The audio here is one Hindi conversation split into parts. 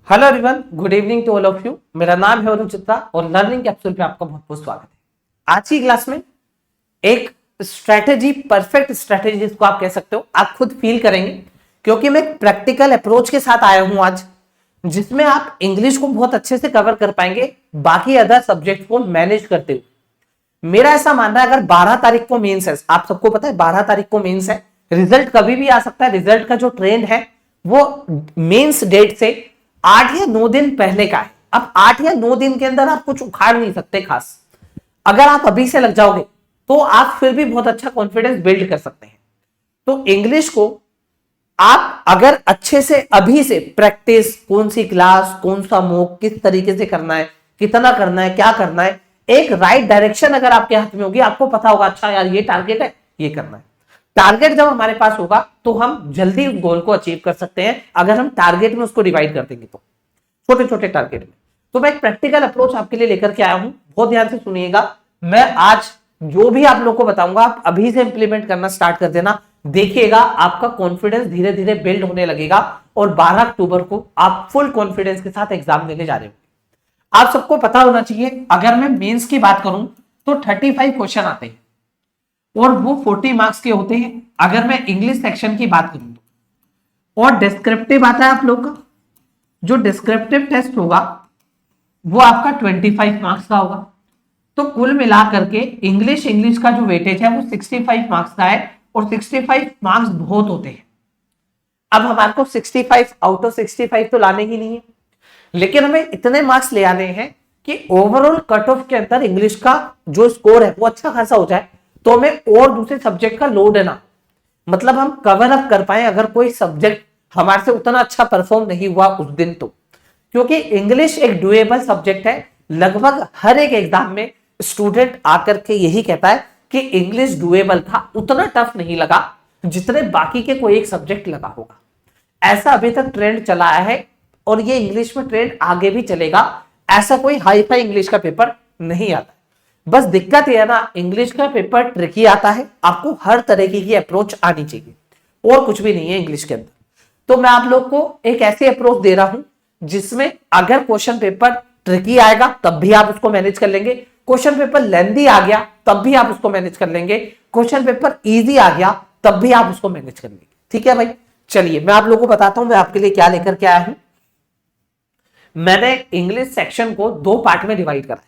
Hello everyone, good evening to all of you. मेरा नाम है अरुण चित्रा और लर्निंग कैप्सूल पे आपका बहुत बहुत स्वागत है। आज की क्लास में एक स्ट्रेटेजी, परफेक्ट स्ट्रेटेजी जिसको आप कह सकते हो, आप खुद फील करेंगे क्योंकि मैं एक प्रैक्टिकल अप्रोच के साथ आया हूं आज, जिसमें आप इंग्लिश को बहुत अच्छे से कवर कर पाएंगे बाकी अदर सब्जेक्ट को मैनेज करते हुए। मेरा ऐसा मानना है, अगर 12 तारीख को मेंस है, आप सबको पता है 12 तारीख को मेंस है, रिजल्ट कभी भी आ सकता है। रिजल्ट का जो ट्रेंड है वो मेंस डेट से 8 या 9 दिन पहले का है। अब 8 या 9 दिन के अंदर आप कुछ उखाड़ नहीं सकते खास। अगर आप अभी से लग जाओगे तो आप फिर भी बहुत अच्छा कॉन्फिडेंस बिल्ड कर सकते हैं। तो इंग्लिश को आप अगर अच्छे से अभी से प्रैक्टिस, कौन सी क्लास, कौन सा मॉक, किस तरीके से करना है, कितना करना है, क्या करना है, एक राइट डायरेक्शन अगर आपके हाथ में होगी, आपको पता होगा अच्छा यार ये टारगेट है, ये करना है। टारगेट जब हमारे पास होगा तो हम जल्दी उस गोल को अचीव कर सकते हैं, अगर हम टारगेट में उसको डिवाइड कर देंगे तो छोटे छोटे टारगेट में। तो मैं एक प्रैक्टिकल अप्रोच आपके लिए लेकर के आया हूं, बहुत ध्यान से सुनिएगा। मैं आज जो भी आप लोगों को बताऊंगा आप अभी से इंप्लीमेंट करना स्टार्ट कर देना। देखिएगा आपका कॉन्फिडेंस धीरे धीरे बिल्ड होने लगेगा और 12 अक्टूबर को आप फुल कॉन्फिडेंस के साथ एग्जाम देने जा रहे हो। आप सबको पता होना चाहिए, अगर मैं मेंस की बात करूं तो 35 क्वेश्चन आते हैं और वो 40 मार्क्स के होते हैं। अगर मैं इंग्लिश सेक्शन की बात करूं तो, और डिस्क्रिप्टिव आता है आप लोग का, जो डिस्क्रिप्टिव टेस्ट होगा वो आपका 25 मार्क्स का होगा। तो कुल मिलाकर के इंग्लिश का जो वेटेज है वो 65 मार्क्स का है और 65 मार्क्स बहुत होते हैं। अब हमारे को 65 आउट ऑफ 65 तो लाने ही नहीं है, लेकिन हमें इतने मार्क्स ले आने हैं कि ओवरऑल कट ऑफ के अंदर इंग्लिश का जो स्कोर है वो अच्छा खासा हो जाए, तो हमें और दूसरे सब्जेक्ट का लोड है ना, मतलब हम कवर अप कर पाए अगर कोई सब्जेक्ट हमारे से उतना अच्छा परफॉर्म नहीं हुआ उस दिन तो। क्योंकि इंग्लिश एक डुएबल सब्जेक्ट है, लगभग हर एक एग्जाम में स्टूडेंट आकर के यही कहता है कि इंग्लिश डुएबल था, उतना टफ नहीं लगा जितने बाकी के कोई एक सब्जेक्ट लगा होगा। ऐसा अभी तक ट्रेंड चला है और ये इंग्लिश में ट्रेंड आगे भी चलेगा। ऐसा कोई हाई फाई इंग्लिश का पेपर नहीं आता। बस दिक्कत यह है ना, इंग्लिश का पेपर ट्रिकी आता है, आपको हर तरीके की अप्रोच आनी चाहिए और कुछ भी नहीं है इंग्लिश के अंदर। तो मैं आप लोग को एक ऐसी अप्रोच दे रहा हूं जिसमें अगर क्वेश्चन पेपर ट्रिकी आएगा तब भी आप उसको मैनेज कर लेंगे, क्वेश्चन पेपर लेंथी आ गया तब भी आप उसको मैनेज कर लेंगे, क्वेश्चन पेपर इजी आ गया तब भी आप उसको मैनेज कर लेंगे। ठीक है भाई, चलिए मैं आप लोगों को बताता हूं मैं आपके लिए क्या लेकर के आया हूं। मैंने इंग्लिश सेक्शन को 2 पार्ट में डिवाइड करा है।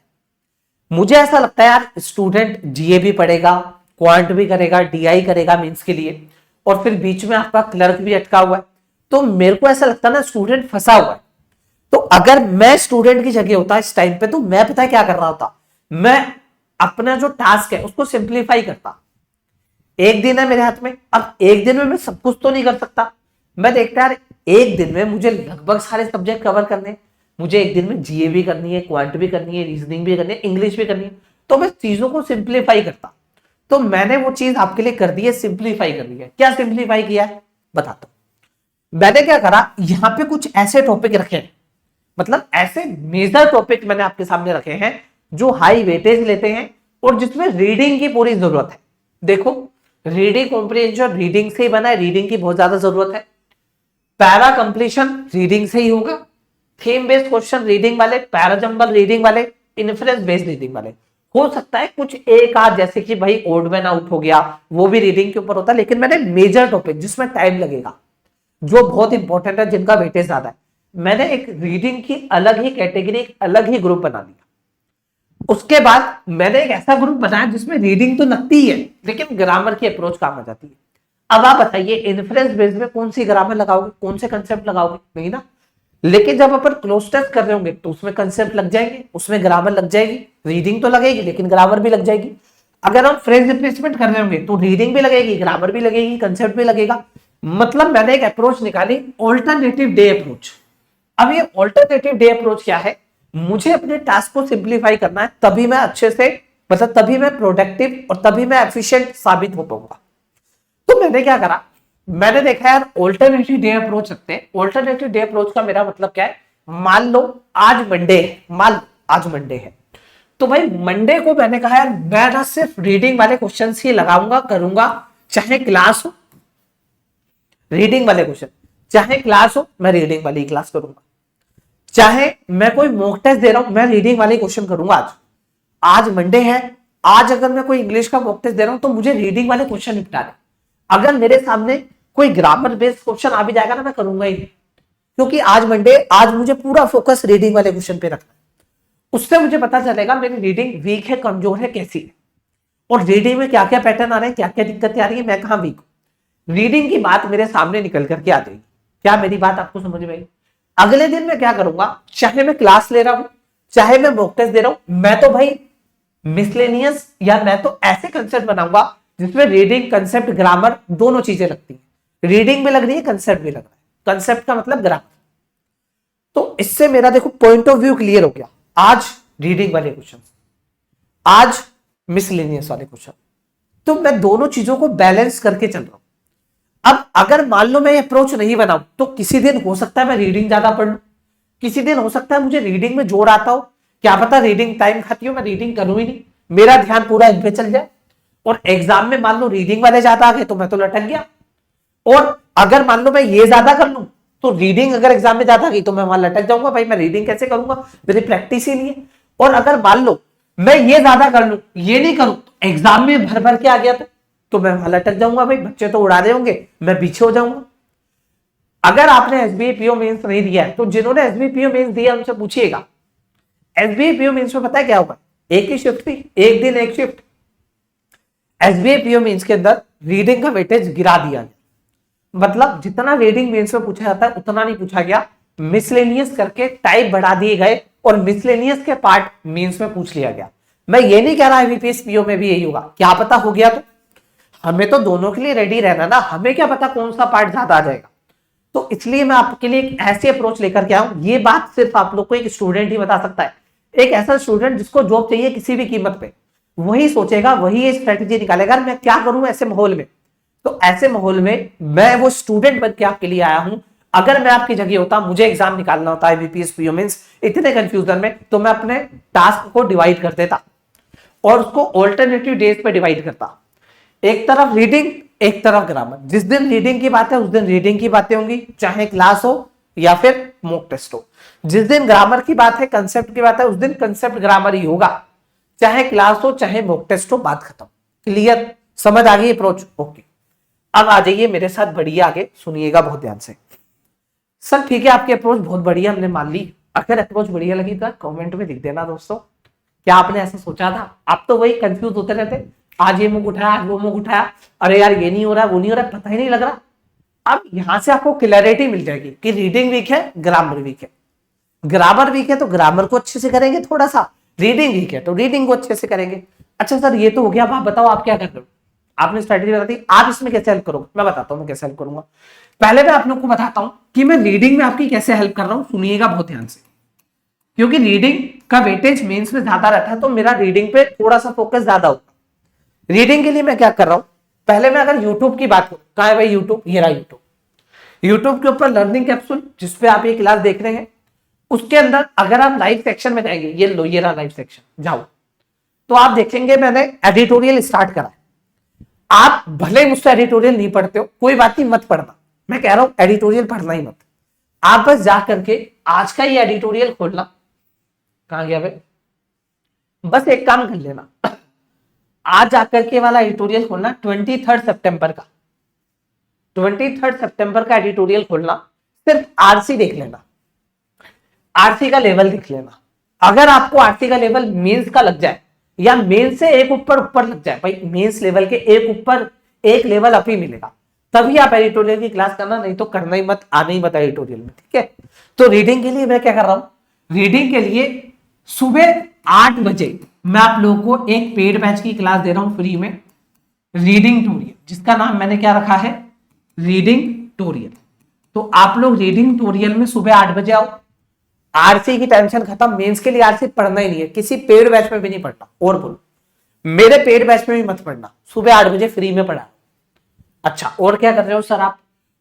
मुझे ऐसा लगता है यार स्टूडेंट जीए भी पढ़ेगा, क्वांट भी करेगा, डीआई करेगा मेंस के लिए, और फिर बीच में आपका क्लर्क भी अटका हुआ है, तो मेरे को ऐसा लगता है ना स्टूडेंट फंसा हुआ है। तो अगर मैं स्टूडेंट की जगह होता इस टाइम पे तो मैं पता है क्या कर रहा होता, मैं अपना जो टास्क है उसको सिंप्लीफाई करता। एक दिन है मेरे हाथ में, अब एक दिन में मैं सब कुछ तो नहीं कर सकता। मैं देखता यार एक दिन में मुझे लगभग सारे सब्जेक्ट कवर करने, मुझे एक दिन में जीए भी करनी है, क्वांट भी करनी है, रीजनिंग भी करनी है, इंग्लिश भी करनी है, तो मैं चीजों को सिंप्लीफाई करता। तो मैंने वो चीज आपके लिए कर दी है, सिंप्लीफाई कर दी है। क्या सिंप्लीफाई किया है बताता हूं। मैंने क्या करा, यहां पे कुछ ऐसे टॉपिक रखे हैं, मतलब ऐसे मेजर टॉपिक मैंने आपके सामने रखे हैं जो हाई वेटेज लेते हैं और जिसमें रीडिंग की पूरी जरूरत है। देखो रीडिंग कॉम्प्रिहेंशन रीडिंग से ही बना है, रीडिंग की बहुत ज्यादा जरूरत है। पैरा कंप्लीशन रीडिंग से ही होगा, थीम बेस्ड क्वेश्चन रीडिंग वाले, पैराजंबल रीडिंग वाले, इन्फ्रेंस बेस्ड रीडिंग वाले। हो सकता है कुछ एक आध जैसे कि भाई ओड मैन आउट हो गया, वो भी रीडिंग के ऊपर होता है, लेकिन मैंने मेजर टॉपिक जिसमें टाइम लगेगा, जो बहुत इंपॉर्टेंट है, जिनका वेटेज ज्यादा है, मैंने एक रीडिंग की अलग ही कैटेगरी, एक अलग ही ग्रुप बना दिया। उसके बाद मैंने एक ऐसा ग्रुप बनाया जिसमें रीडिंग तो लगती है लेकिन ग्रामर की अप्रोच काम आ जाती है। अब आप बताइए इन्फ्रेंस बेस्ड में कौन सी ग्रामर लगाओगे, कौन से कंसेप्ट लगाओगे, नहीं ना। लेकिन जब अपन क्लोज टेस्ट कर रहे होंगे तो उसमें कंसेप्ट लग जाएंगे, उसमें ग्रामर लग जाएगी, रीडिंग तो लगेगी लेकिन ग्रामर भी लग जाएगी। अगर हम फ्रेज रिप्लेसमेंट कर रहे होंगे तो रीडिंग भी लगेगी, ग्रामर भी लगेगी, कंसेप्ट भी लगेगा। मतलब मैंने एक अप्रोच निकाली, ऑल्टरनेटिव डे अप्रोच। अब ये ऑल्टरनेटिव डे अप्रोच क्या है, मुझे अपने टास्क को सिंप्लीफाई करना है, तभी मैं अच्छे से, मतलब तभी मैं प्रोडक्टिव और तभी मैं एफिशिएंट साबित हो पाऊंगा। तो मैंने क्या करा, मैंने देखा यार ऑल्टरनेटिव डे अप्रोच रखते हैं। ऑल्टरनेटिव डे अप्रोच का मेरा मतलब क्या है, मान लो आज मंडे है, मान लो आज मंडे है, तो भाई मंडे को मैंने कहा यार मैं ना सिर्फ रीडिंग वाले क्वेश्चन ही लगाऊंगा, करूंगा, चाहे क्लास हो रीडिंग वाले क्वेश्चन, चाहे क्लास हो मैं रीडिंग वाली क्लास करूंगा। चाहे मैं कोई मॉक टेस्ट दे रहा हूं, मैं रीडिंग वाले क्वेश्चन करूंगा। आज मंडे है, आज अगर मैं कोई इंग्लिश का मॉक टेस्ट दे रहा हूं तो मुझे रीडिंग वाले क्वेश्चन निपटाने। अगर मेरे सामने कोई ग्रामर बेस्ड क्वेश्चन आ भी जाएगा ना, मैं करूंगा ही नहीं, क्योंकि आज मंडे, आज मुझे पूरा फोकस रीडिंग वाले क्वेश्चन पे रखना है। उससे मुझे पता चलेगा मेरी रीडिंग वीक है, कमजोर है, कैसी है, और रीडिंग में क्या क्या पैटर्न आ रहे हैं, क्या क्या दिक्कतें आ रही है, मैं कहां वीक हूं। रीडिंग की बात मेरे सामने निकल करके आ जाएगी। क्या मेरी बात आपको समझ में आई? अगले दिन मैं क्या करूंगा, चाहे मैं क्लास ले रहा हूं, चाहे मैं मॉक टेस्ट दे रहा हूं, मैं तो भाई मिसलेनियस या मैं तो ऐसे कंसेप्ट बनाऊंगा जिसमें रीडिंग, कंसेप्ट, ग्रामर दोनों चीजें लगती हैं। रीडिंग भी लग रही है, कंसेप्ट भी लग रहा है। कंसेप्ट का मतलब ग्रामर। तो इससे मेरा देखो पॉइंट ऑफ व्यू क्लियर हो गया। आज रीडिंग वाले क्वेश्चन, आज मिसलेनियस वाले क्वेश्चन, तो मैं दोनों चीजों को बैलेंस करके चल रहा हूं। अब अगर मान लो मैं अप्रोच नहीं बनाऊं तो किसी दिन हो सकता है मैं रीडिंग ज्यादा पढ़ लूं, किसी दिन हो सकता है मुझे रीडिंग में जोर आता हो, क्या पता रीडिंग टाइम खाती हो, मैं रीडिंग करूं ही नहीं, मेरा ध्यान पूरा इन पे चल जाए, और एग्जाम में मान लो रीडिंग वाले ज्यादा आ गए तो मैं तो लटक गया। और अगर मान लो मैं ये ज्यादा कर लूं तो रीडिंग अगर एग्जाम में ज्यादा गई तो मैं वहां लटक जाऊंगा, भाई मैं रीडिंग कैसे करूंगा, मेरी प्रैक्टिस ही नहीं है। और अगर मान लो मैं ये ज्यादा कर लूं, ये नहीं करूं, तो एग्जाम में भर भर के आ गया तो मैं वहां लटक जाऊंगा, भाई बच्चे तो उड़ा रहे होंगे, मैं पीछे हो जाऊंगा। अगर आपने एसबीआई पीओ मेंस नहीं दिया है तो जिन्होंने एसबीआई पीओ मेंस दिया उनसे पूछिएगा, एसबीआई पीओ मेंस में पता है क्या होगा, एक ही शिफ्ट थी, एक दिन एक शिफ्ट। एसबीआई पीओ मेंस के अंदर रीडिंग का वेटेज गिरा दिया गया, मतलब जितना रीडिंग मेंस में पूछा जाता है उतना नहीं पूछा गया, मिसलेनियस करके टाइप बढ़ा दिए गए और मिसलेनियस के पार्ट मेंस में पूछ लिया गया। मैं ये नहीं कह रहा वीपीएस पीओ में भी यही होगा, क्या पता हो गया तो, हमें तो दोनों के लिए रेडी रहना ना, हमें क्या पता कौन सा पार्ट ज्यादा आ जाएगा। तो इसलिए मैं आपके लिए एक ऐसी अप्रोच लेकर के आऊं, ये बात सिर्फ आप लोग को एक स्टूडेंट ही बता सकता है। एक ऐसा स्टूडेंट जिसको जॉब चाहिए किसी भी कीमत पे, वही सोचेगा, वही ये स्ट्रेटेजी निकालेगा, मैं क्या करूं ऐसे माहौल में। तो ऐसे माहौल में मैं वो स्टूडेंट बन के आपके लिए आया हूं। अगर मैं आपकी जगह होता, मुझे एग्जाम निकालना होता है वीपीएस पीओ मेंस इतने कंफ्यूजन में, तो मैं अपने टास्क को डिवाइड कर देता और उसको ऑल्टरनेटिव डेज पे डिवाइड करता। एक तरफ रीडिंग, एक तरफ ग्रामर। जिस दिन रीडिंग की बात है उस दिन रीडिंग की बातें होंगी, चाहे क्लास हो या फिर मॉक टेस्ट हो। जिस दिन ग्रामर की बात है, कंसेप्ट की बात है, उस दिन कंसेप्ट ग्रामर ही होगा, चाहे क्लास हो चाहे मॉक टेस्ट हो, बात खत्म। क्लियर? समझ आ गई अप्रोच? ओके। अब आ जाइए मेरे साथ, बढ़िया आगे सुनिएगा बहुत ध्यान से। सर ठीक है, आपकी अप्रोच बहुत बढ़िया, हमने मान ली। अगर अप्रोच बढ़िया लगी तो कमेंट में लिख देना दोस्तों, क्या आपने ऐसा सोचा था? आप तो वही कंफ्यूज होते रहते, आज ये मुंह उठाया, आज वो मुंह उठाया, अरे यार ये नहीं हो रहा, वो नहीं हो रहा, पता ही नहीं लग रहा। अब यहां से आपको क्लैरिटी मिल जाएगी कि रीडिंग वीक है, ग्रामर वीक है। ग्रामर वीक है तो ग्रामर को अच्छे से करेंगे थोड़ा सा, रीडिंग वीक है तो रीडिंग को अच्छे से करेंगे। अच्छा सर ये तो हो गया, अब आप बताओ आप क्या कर रहे हो, आपने स्ट्रेटेजी बता दी, आप इसमें कैसे हेल्प करोगे? मैं बताता हूं मैं कैसे हेल्प करूंगा। पहले मैं आप लोग को बताता हूं कि मैं रीडिंग में आपकी कैसे हेल्प कर रहा हूं, सुनिएगा बहुत ध्यान से, क्योंकि रीडिंग का वेटेज मेंस में ज्यादा रहता है तो मेरा रीडिंग पे थोड़ा सा फोकस ज्यादा होगा। रीडिंग के लिए मैं क्या कर रहा हूं, पहले मैं अगर यूट्यूब की बात करूं, कहां है भाई यूट्यूब, ये रहा यूट्यूब। यूट्यूब के ऊपर लर्निंग कैप्सूल जिसपे आप ये क्लास देख रहे हैं, उसके अंदर अगर आप लाइव सेक्शन में जाएंगे, ये लो ये रहा लाइव सेक्शन, जाओ तो आप देखेंगे मैंने एडिटोरियल स्टार्ट करा है। आप भले मुझसे एडिटोरियल नहीं पढ़ते हो, कोई बात नहीं, मत पढ़ना, मैं कह रहा हूं एडिटोरियल पढ़ना ही मत। आप बस जा करके आज का ये एडिटोरियल खोलना, कहां गया भाई, बस एक काम कर लेना, आज जाकर के वाला एडिटोरियल खोलना, 23 सितंबर का, 23 सितंबर का एडिटोरियल खोलना, सिर्फ आरसी देख लेना, आरसी का लेवल देख लेना। अगर आपको आरसी का लेवल मेंस का लग जाए या मेंस से एक ऊपर ऊपर लग जाए, भाई मेंस लेवल के एक ऊपर एक लेवल अप ही मिलेगा, तभी आप एडिटोरियल की क्लास करना, नहीं तो करना ही मत, आना ही मत एडिटोरियल में, ठीक है। तो रीडिंग के लिए मैं क्या कर रहा हूं, रीडिंग के लिए सुबह 8 बजे मैं आप लोगों को एक पेड बैच की क्लास दे रहा हूं फ्री में, रीडिंग टूरियल, जिसका नाम मैंने क्या रखा है, रीडिंग टूरियल। तो आप लोग रीडिंग टूरियल में सुबह 8 बजे आओ, आरसी की टेंशन खत्म, मेंस के लिए आरसी पढ़ना ही नहीं है, किसी पेड बैच में भी नहीं पढ़ना, और बोलो मेरे पेड बैच में भी मत पढ़ना, सुबह 8 बजे फ्री में पढ़ा। अच्छा और क्या कर रहे हो सर आप,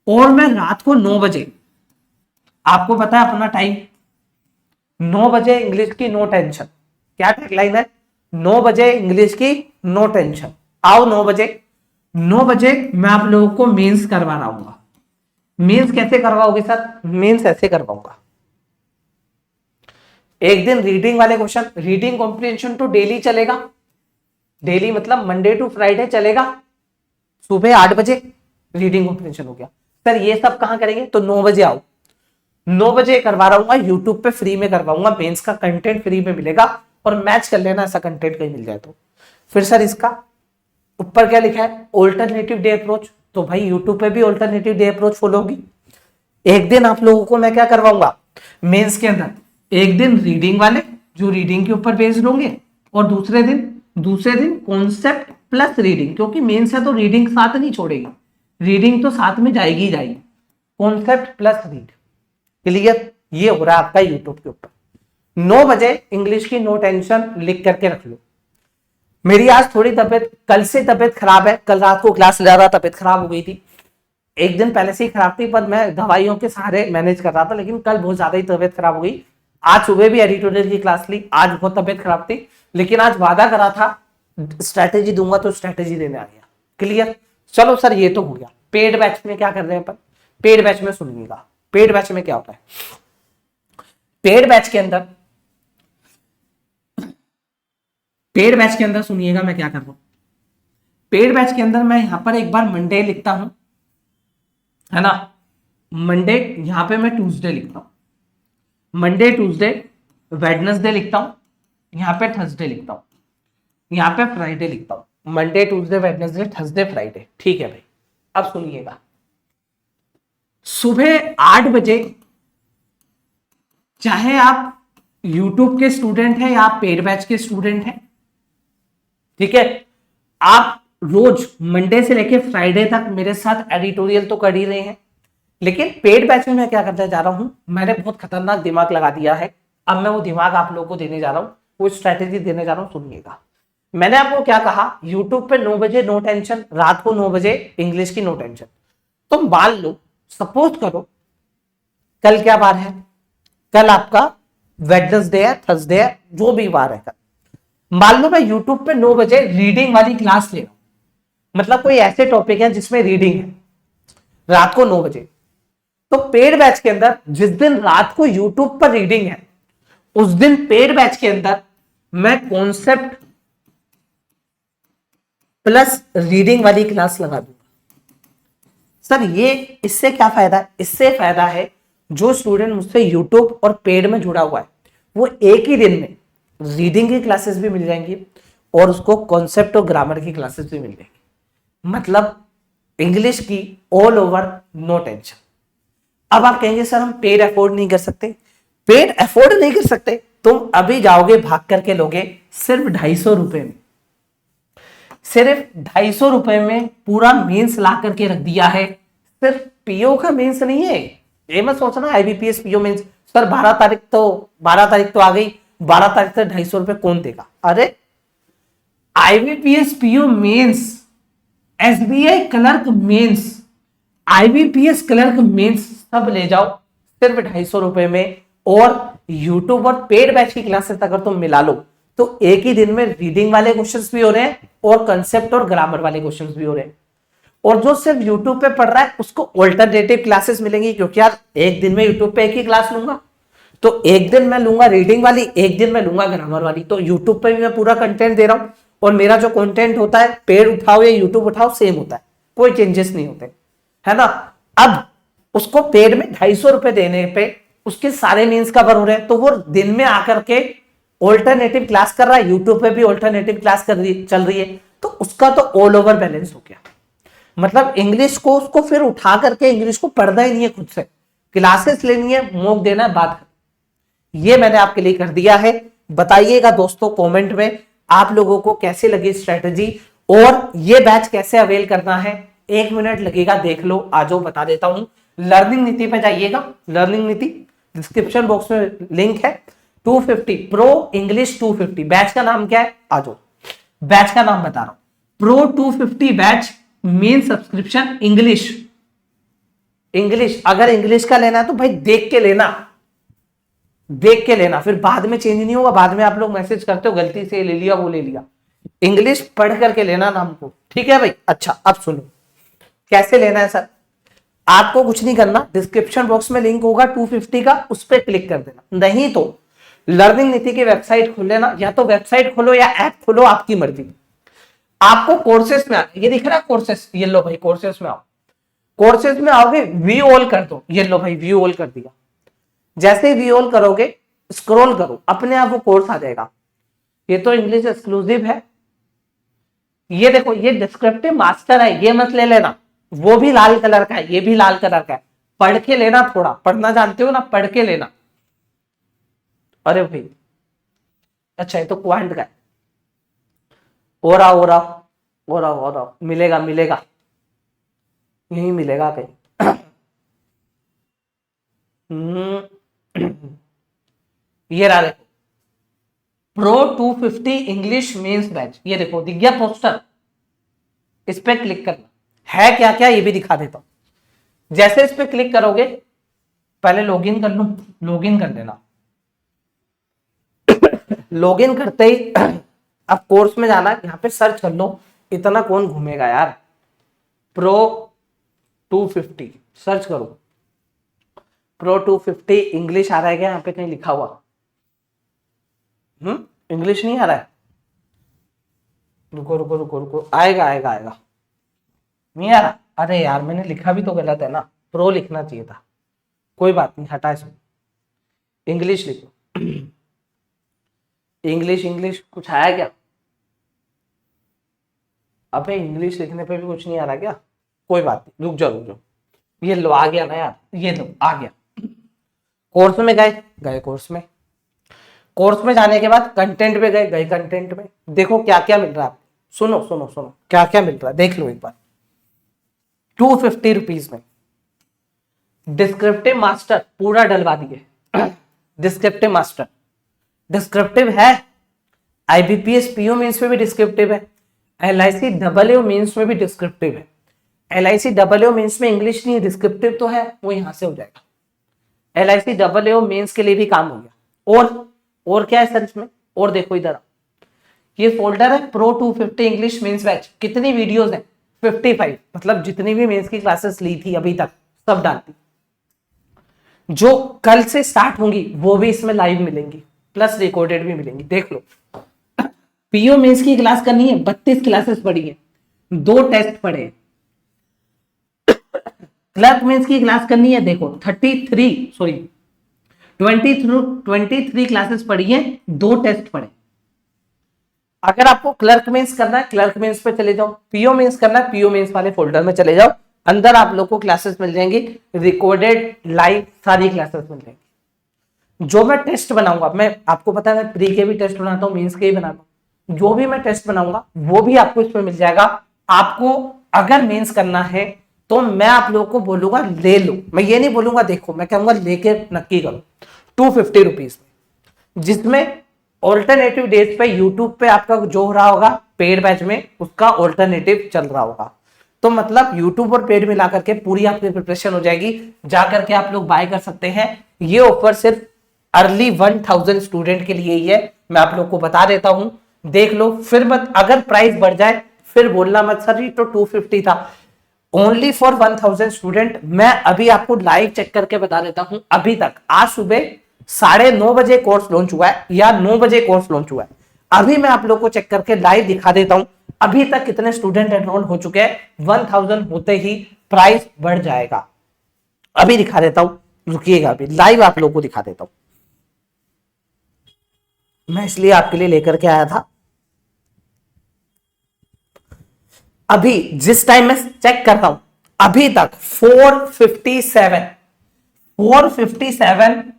और मैं रात को 9 बजे, आपको पता है अपना टाइम, 9 बजे इंग्लिश की नो टेंशन, क्या टैगलाइन है, 9 बजे इंग्लिश की नो टेंशन। आओ 9 बजे, 9 बजे मैं आप लोगों को मेंस करवा रहा हूं। मेंस कैसे करवाओगे सर, मेंस ऐसे करवाऊंगा, एक दिन रीडिंग वाले क्वेश्चन, रीडिंग कॉम्प्रिहेंशन तो डेली चलेगा, डेली मतलब मंडे टू फ्राइडे चलेगा, सुबह 8 बजे रीडिंग कॉम्प्रिहेंशन हो गया। सर ये सब कहां करेंगे? तो 9 बजे आओ, 9 बजे करवा रहा हूँ, यूट्यूब पे फ्री में करवाऊंगा, मेंस का कंटेंट फ्री में मिलेगा और मैच कर लेना ऐसा कंटेंट कहीं मिल जाए तो। फिर सर इसका ऊपर क्या लिखा है? Alternative day approach. तो भाई यूट्यूब पे भी ऑल्टरनेटिव डे अप्रोच फॉलो होगी। एक दिन आप लोगों को मैं क्या करवाऊंगा मेंस के अंदर, एक दिन रीडिंग वाले जो रीडिंग के ऊपर बेस्ड होंगे, और दूसरे दिन कॉन्सेप्ट प्लस रीडिंग, क्योंकि मेंस है तो रीडिंग साथ नहीं छोड़ेगी, रीडिंग तो साथ में जाएगी ही जाएगी, कॉन्सेप्ट प्लस रीड। क्लियर? ये हो रहा है आपका यूट्यूब के ऊपर। 9 बजे इंग्लिश की नो टेंशन लिख करके रख लो। मेरी आज थोड़ी तबीयत, कल से तबीयत खराब है, कल रात को क्लास ले रहा, तबीयत खराब हो गई थी, एक दिन पहले से ही खराब थी, पर मैं दवाइयों के सहारे मैनेज कर रहा था, लेकिन कल बहुत ज्यादा ही तबीयत खराब हो गई। आज सुबह भी एडिटोरियल की क्लास ली, आज बहुत तबीयत खराब थी, लेकिन आज वादा करा था स्ट्रैटेजी दूंगा तो स्ट्रैटेजी देने आ गया। क्लियर? चलो सर ये तो हो गया। पेड बैच में क्या कर रहे हैं अपन? पेड बैच में सुनिएगा, पेड बैच में क्या होता है? पेड बैच के अंदर सुनिएगा मैं क्या कर रहा हूं। पेड बैच के अंदर मैं यहां पर एक बार मंडे लिखता हूं, है ना, मंडे, यहां पे मैं ट्यूसडे लिखता हूं, मंडे ट्यूसडे वेडनेसडे लिखता हूं, यहां पे थर्सडे लिखता हूं, यहां पे फ्राइडे लिखता हूं, Monday Tuesday Wednesday Thursday Friday. ठीक है भाई, अब सुनिएगा, सुबह 8 बजे, चाहे आप यूट्यूब के स्टूडेंट हैं या आप पेड बैच के स्टूडेंट हैं, ठीक है, आप रोज मंडे से लेके फ्राइडे तक मेरे साथ एडिटोरियल तो कर ही रहे हैं, लेकिन पेड बैच में मैं क्या करने जा रहा हूं, मैंने बहुत खतरनाक दिमाग लगा दिया है। अब मैं वो दिमाग आप लोगों को देने जा रहा हूं, वो स्ट्रैटेजी देने जा रहा हूं, सुनिएगा। मैंने आपको क्या कहा? यूट्यूब पे 9 बजे नो टेंशन, रात को 9 बजे इंग्लिश की नो टेंशन। तो मान लो, सपोज करो कल क्या बार है? कल आपका वेडनेसडे है, थर्सडे है, जो भी बार है कल। मान लो मैं यूट्यूब पे 9 बजे रीडिंग वाली क्लास ले रहा हूं, मतलब कोई ऐसे टॉपिक है जिसमें रीडिंग है, रात को 9 बजे। तो पेड बैच के अंदर जिस दिन रात को यूट्यूब पर रीडिंग है, उस दिन पेड बैच के अंदर मैं कॉन्सेप्ट प्लस रीडिंग वाली क्लास लगा दूंगा। सर ये इससे क्या फायदा है? इससे फायदा है जो स्टूडेंट मुझसे यूट्यूब और पेड में जुड़ा हुआ है, वो एक ही दिन में रीडिंग की क्लासेस भी मिल जाएंगी और उसको कॉन्सेप्ट और ग्रामर की क्लासेस भी मिल जाएंगी, मतलब इंग्लिश की ऑल ओवर नो टेंशन। अब आप कहेंगे सर हम पेड अफोर्ड नहीं कर सकते। पेड अफोर्ड नहीं कर सकते, तुम अभी जाओगे भाग करके लोगे सिर्फ 250 रुपए में, सिर्फ 250 रुपए में पूरा मेंस ला करके रख दिया है। सिर्फ पीओ का मेंस नहीं है, ये मत सोचना आईबीपीएस पीओ मेंस। सर 12 तारीख तो आ गई, 12 तारीख से 250 रुपए कौन देगा? अरे IBPS PO mains, SBI clerk mains, IBPS clerk mains सब ले जाओ सिर्फ 250 रुपए में। और यूट्यूब और पेड बैच की क्लासेस अगर तुम मिला लो तो एक ही दिन में रीडिंग वाले क्वेश्चंस भी हो रहे हैं और कंसेप्ट और ग्रामर वाले क्वेश्चंस भी हो रहे हैं। और जो सिर्फ यूट्यूब पे पढ़ रहा है उसको ऑल्टरनेटिव क्लासेस मिलेंगी, क्योंकि यार एक दिन में यूट्यूब पे एक ही क्लास लूंगा, तो एक दिन मैं लूंगा रीडिंग वाली, एक दिन मैं लूंगा ग्रामर वाली। तो यूट्यूब पे भी मैं पूरा कंटेंट दे रहा हूं और मेरा जो कंटेंट होता है पेड उठाओ या यूट्यूब उठाओ सेम होता है, कोई चेंजेस नहीं होते, है ना। अब उसको पेड में 250 रुपए देने पे उसके सारे मीन्स कवर हो रहे हैं, तो वो दिन में आकर के ऑल्टरनेटिव क्लास कर रहा है, यूट्यूब पे भी ऑल्टरनेटिव क्लास चल रही है, तो उसका तो ऑल ओवर बैलेंस हो गया। मतलब इंग्लिश को उसको फिर उठा करके इंग्लिश को पढ़ना ही नहीं है, खुद से क्लासेस लेनी है, मॉक देना है, बात। ये मैंने आपके लिए कर दिया है। बताइएगा दोस्तों कमेंट में आप लोगों को कैसे लगी स्ट्रेटजी और ये बैच कैसे अवेल करना है। 1 मिनट लगेगा, देख लो, आ जाओ बता देता हूं। लर्निंग नीति पे जाइएगा, लर्निंग नीति डिस्क्रिप्शन बॉक्स में लिंक है। 250 प्रो इंग्लिश 250 बैच का नाम क्या है? आ जाओ, बैच का नाम बता रहा हूं, pro 250 batch main subscription English. English अगर इंग्लिश का लेना है तो भाई देख के लेना, देख के लेना, फिर बाद में चेंज नहीं होगा। बाद में आप लोग मैसेज करते हो गलती से ले लिया, वो ले लिया। इंग्लिश पढ़ करके लेना नाम को, ठीक है भाई। अच्छा अब सुनो कैसे लेना है सर। आपको कुछ नहीं करना, डिस्क्रिप्शन बॉक्स में लिंक होगा 250 का, उस पर क्लिक कर देना। नहीं तो लर्निंग नीति की वेबसाइट खोल लेना, या तो वेबसाइट खोलो या ऐप खोलो, आपकी मर्जी। आपको कोर्सेस में ये दिख रहा है कोर्सेस, ये लो भाई कोर्सेस में आओ। कोर्सेस में आओगे, व्यू ऑल कर दो, ये लो भाई व्यू ऑल कर दिया। जैसे व्यू ऑल करोगे, स्क्रॉल करो, अपने आप वो कोर्स आ जाएगा। ये तो इंग्लिश एक्सक्लूसिव है। ये देखो, ये डिस्क्रिप्टिव मास्टर है, ये मत ले लेना, वो भी लाल कलर का है, ये भी लाल कलर का है। पढ़ के लेना, थोड़ा पढ़ना जानते हो ना, पढ़ के लेना। अरे भाई अच्छा, ये तो क्वांट का है। ओरा ओरा ओरा ओरा, मिलेगा मिलेगा, यही मिलेगा कहीं। ये रहा देखो, प्रो 250 इंग्लिश मेंस बैच, ये देखो दिख गया पोस्टर, इस पे क्लिक करना है। क्या क्या ये भी दिखा देता हूं। जैसे इस पे क्लिक करोगे, पहले लॉगिन कर लूं, लॉगिन कर देना। लॉगिन करते ही अब कोर्स में जाना, यहां पे सर्च कर लो, इतना कौन घूमेगा यार, प्रो 250 सर्च करो। प्रो 250 इंग्लिश आ रहा है क्या यहाँ पे कहीं लिखा हुआ? इंग्लिश नहीं आ रहा है, रुको रुको रुको रुको, आएगा आएगा आएगा। नहीं आ रहा, अरे यार मैंने लिखा भी तो गलत है ना, प्रो लिखना चाहिए था, कोई बात नहीं, हटा इसमें, इंग्लिश लिखो। इंग्लिश इंग्लिश कुछ आया क्या? अबे इंग्लिश लिखने पे भी कुछ नहीं आ रहा क्या? कोई बात नहीं, रुक जाओ रुक जाओ, ये लो आ गया ना यार, ये लो आ गया। कोर्स में गए, गए कोर्स में, कोर्स में जाने के बाद कंटेंट पे गए, गए कंटेंट में। देखो क्या क्या मिल रहा है, सुनो सुनो सुनो क्या क्या मिल रहा है, देख लो एक बार। 250 रुपीज में डिस्क्रिप्टिव मास्टर पूरा डलवा दिए। डिस्क्रिप्टिव मास्टर, डिस्क्रिप्टिव है, आईबीपीएस पीओ मीन्स में भी डिस्क्रिप्टिव है, एलआईसी डबलयू मीन्स में भी डिस्क्रिप्टिव है। एलआईसी डबलयू मीन्स में इंग्लिश नहीं है, डिस्क्रिप्टिव तो है, वो यहां से हो जाएगा। एलआईसी डबलयू मीन्स के लिए भी काम हो गया। और क्या है सर इसमें, और देखो इधर, ये फोल्डर है प्रो 250 इंग्लिश मेंस बैच। कितनी वीडियोस हैं? 55, मतलब जितनी भी मेंस की क्लासेस ली थी अभी तक सब डालती, जो कल से स्टार्ट होंगी वो भी इसमें लाइव मिलेंगी, प्लस रिकॉर्डेड भी मिलेंगी। देख लो, पीओ मेंस की क्लास करनी है, 32 क्लासेस पढ़ी है, 2 टेस्ट पढ़े। क्लर्क मेंस की क्लास करनी है, देखो 23 क्लासेस पढ़ी है, 2 टेस्ट पढ़े। अगर आपको क्लर्क मेंस करना है, क्लर्क मेंस पे चले जाओ। पीओ मेंस करना है, पीओ मेंस वाले फोल्डर में चले जाओ, अंदर आप लोग को क्लासेस मिल जाएंगी, रिकॉर्डेड लाइव सारी क्लासेस मिल जाएंगी। जो मैं टेस्ट बनाऊंगा, मैं आपको पता है मैं प्री के भी टेस्ट बनाता हूँ, मेंस के भी बनाता हूँ, जो भी मैं टेस्ट बनाऊंगा वो भी आपको इसमें मिल जाएगा। आपको अगर मेंस करना है तो मैं आप लोगों को बोलूंगा ले लो, मैं ये नहीं बोलूंगा देखो, मैं कहूंगा लेके नक्की करो। 250 रुपीज में, जिसमें ऑल्टरनेटिव डेज पे यूट्यूब पे आपका जो हो रहा होगा पेड बैच में, उसका ऑल्टरनेटिव चल रहा होगा। तो मतलब यूट्यूब और पेड मिला करके पूरी आपकी प्रिपरेशन हो जाएगी, जाकर के आप लोग बाय कर सकते हैं। ये ऑफर सिर्फ अर्ली 1000 स्टूडेंट के लिए ही है, मैं आप लोग को बता देता हूं, देख लो। फिर मत, अगर प्राइस बढ़ जाए फिर बोलना मत सर ये तो 250 था। Only for 1000 student. मैं अभी आपको लाइव चेक करके बता देता हूं, अभी तक आज सुबह 9:30 बजे कोर्स लॉन्च हुआ है या 9 बजे कोर्स लॉन्च हुआ है। अभी मैं आप लोग को चेक करके लाइव दिखा देता हूं अभी तक कितने स्टूडेंट एनरोल हो चुके हैं। 1000 होते ही प्राइस बढ़ जाएगा, अभी दिखा देता हूं, रुकिएगा, अभी लाइव आप लोग को दिखा देता हूं। मैं इसलिए आपके लिए लेकर के आया था। अभी जिस टाइम मैं चेक करता हूं, अभी तक 457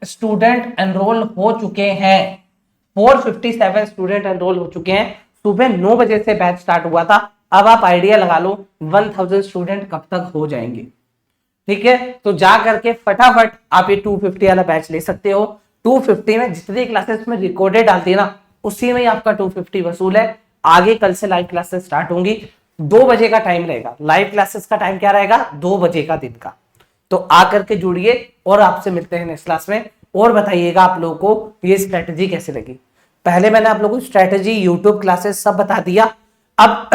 स्टूडेंट एनरोल हो चुके हैं। 457 स्टूडेंट एनरोल हो चुके हैं। सुबह 9 बजे से बैच स्टार्ट हुआ था। अब आप आइडिया लगा लो 1000 स्टूडेंट कब तक हो जाएंगे। ठीक है, तो जा करके फटाफट आप ये 250 वाला बैच ले सकते हो। 250 में जितनी क्लासेस में रिकॉर्डेड डालती है ना, उसी में ही आपका 250 वसूल है। आगे कल से लाइव क्लासेस स्टार्ट होंगी, 2 बजे का टाइम रहेगा। लाइव क्लासेस का टाइम क्या रहेगा? 2 बजे का दिन का। तो आकर के जुड़िए और आपसे मिलते हैं नेक्स्ट क्लास में। और बताइएगा आप लोगों को ये स्ट्रेटेजी कैसे लगी। पहले मैंने आप लोगों को स्ट्रेटेजी, यूट्यूब क्लासेस सब बता दिया। अब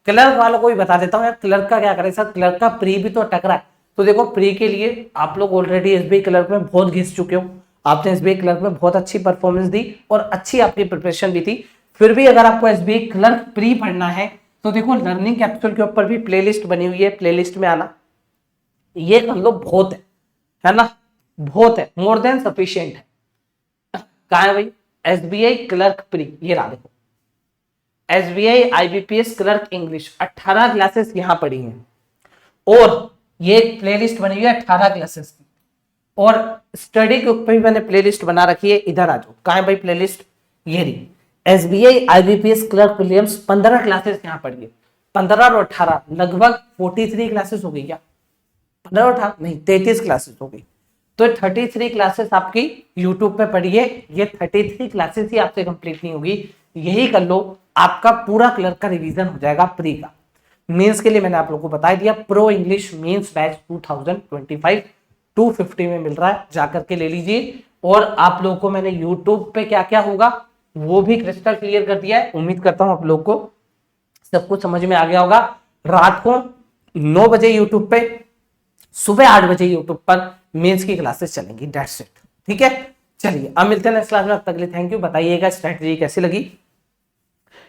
क्लर्क वालों को भी बता देता हूँ यार, क्लर्क का क्या करें सर, क्लर्क का प्री भी तो अटक रहा है। तो देखो, प्री के लिए आप लोग ऑलरेडी एसबीआई क्लर्क में बहुत घिस चुके हो, आपने एसबीआई क्लर्क में बहुत अच्छी परफॉर्मेंस दी और अच्छी आपकी प्रिपरेशन भी थी। फिर भी अगर आपको एसबीआई क्लर्क प्री पढ़ना है तो देखो लर्निंग कैप्सूल के ऊपर भी प्लेलिस्ट बनी हुई है, प्लेलिस्ट में आना ये कर लो, बहुत है ना, बहुत है, मोर देन सफिशिएंट है। कहा है भाई एसबीआई क्लर्क प्री, ये रहा देखो SBI IBPS clerk English 18 classes यहां पढ़ी हैं और ये एक प्लेलिस्ट बनी हुई है 18 क्लासेस की और स्टडी के ऊपर भी मैंने प्लेलिस्ट बना रखी है। इधर आ जाओ, कहां है भाई प्लेलिस्ट, ये रही SBI IBPS clerk prelims 15 classes यहां पढ़ी है। 15 और 18 लगभग 43 क्लासेस हो गई क्या, 15 और 18 नहीं 33 क्लासेस हो गई। तो 33 क्लासेस आपकी यूट्यूब पे पढ़िए, ये 33 क्लासेस ही आपसे कंप्लीट नहीं होगी, यही कर लो आपका पूरा क्लर्क का रिवीजन हो जाएगा प्री का। मेंस के लिए मैंने आप लोगों को बता दिया, प्रो इंग्लिश मेंस बैच 2025 250 में मिल रहा है, जाकर के ले लीजिए। और आप लोगों को मैंने यूट्यूब पे क्या क्या होगा वो भी क्रिस्टल क्लियर कर दिया है। उम्मीद करता हूं आप लोग को सब कुछ समझ में आ गया होगा। रात को 9 बजे यूट्यूब पे, सुबह 8 बजे यूट्यूब पर मेंस की क्लासेस चलेंगी, दैट्स इट। ठीक है, चलिए अब मिलते हैं नेक्स्ट क्लास में, अब तक के लिए थैंक यू। बताइएगा स्ट्रेटजी कैसी लगी,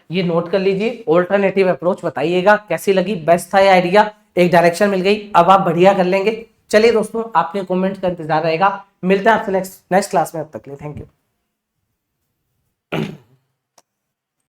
ये नोट कर लीजिए। ऑल्टरनेटिव अप्रोच बताइएगा कैसी लगी, बेस्ट था ये आइडिया, एक डायरेक्शन मिल गई, अब आप बढ़िया कर लेंगे। चलिए दोस्तों, आपके कमेंट का इंतजार रहेगा, मिलते हैं आपसे नेक्स्ट क्लास में, अब तक के लिए थैंक यू।